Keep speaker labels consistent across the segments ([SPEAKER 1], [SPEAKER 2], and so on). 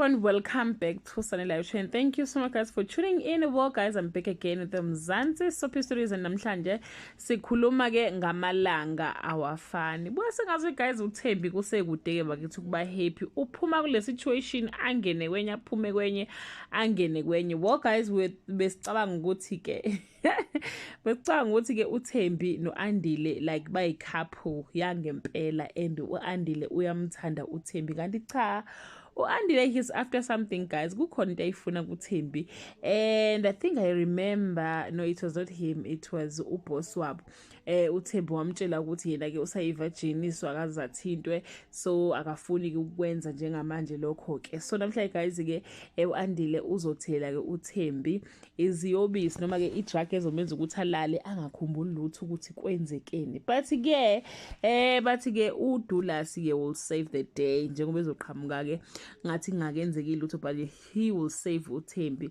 [SPEAKER 1] everyone, welcome back to Sunny Live Show, and thank you so much guys for tuning in. Well guys, I'm back again with the Mzansi Soapie Stories, and namhlanje sikhuluma ke ngamalanga awafani. Bese ngazi guys uThembi kusekude bakithi kuba happy uphuma kule situation angene kwenye aphume kwenye angene kwenye. Well guys, besicabanga ukuthi ke besicabanga ukuthi ke uThembi noAndile like bayi couple yangempela, and uAndile uyamthanda uThembi kanti cha uAndile he's after something guys. Kukhona into ayifuna kuThembi, and I think I remember, no, it was not him, it was uboss wabo. uThembi wamtshela ukuthi yena ke usayivirginiswa akazathintwe, so akafuni ukwenza njengamanje lokho ke. So namhlanje guys ke uAndile uzothela ke uThembi iziyobisi noma ke idrug ezomenza ukuthi alale angakhumbuli lutho ukuthi kwenzekeni. But ke uDulas ke will save the day njengoba ezoqhamuka ke ngathi ngakenzekile lutho, but he will save uThembi,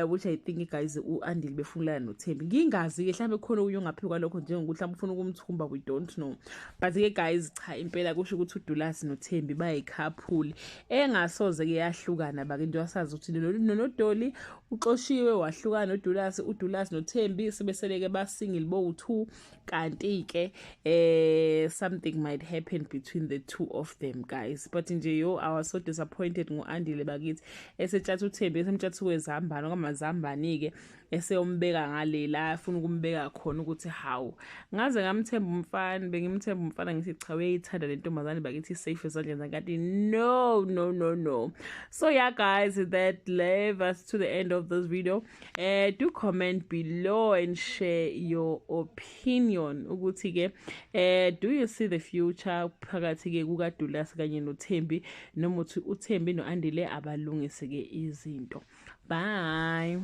[SPEAKER 1] which I think guys uAndile befunelana noThembi. Ngingazi ke mhlawumbe khona uyo ngaphi kwalokho njengokuthi mhlawumbe ufuna ukumthumba, we don't know. But ke guys cha impela kusho ukuthi uDulas noThembi bayikhapuli engasoze ke yahlukana. Bake into yasazi ukuthi noNodoli uxoshiwe wahlukana uDulas noThembi sebeseleke basingle bowu2, kanti ke something might happen between the two of them guys. But nje yo I was so disappointed ngoAndile bakithi esetshatha uThembi esemthatha wezambane ngamazambane ke eseyombeka ngalela afuna ukumbeka khona ukuthi hawu ngaze ngamthemba umfana, bengimthemba umfana ngithi cha uyayithanda le ntombazane bakithi safe ezandleni zakade. No. So yeah guys, that leaves us to the end of this video. Do comment below and share your opinion ukuthi ke do you see the future phakathi ke kukaDulas kanye noThembi, noma uthi uThembi noAndile abalungise ke izinto. Bye.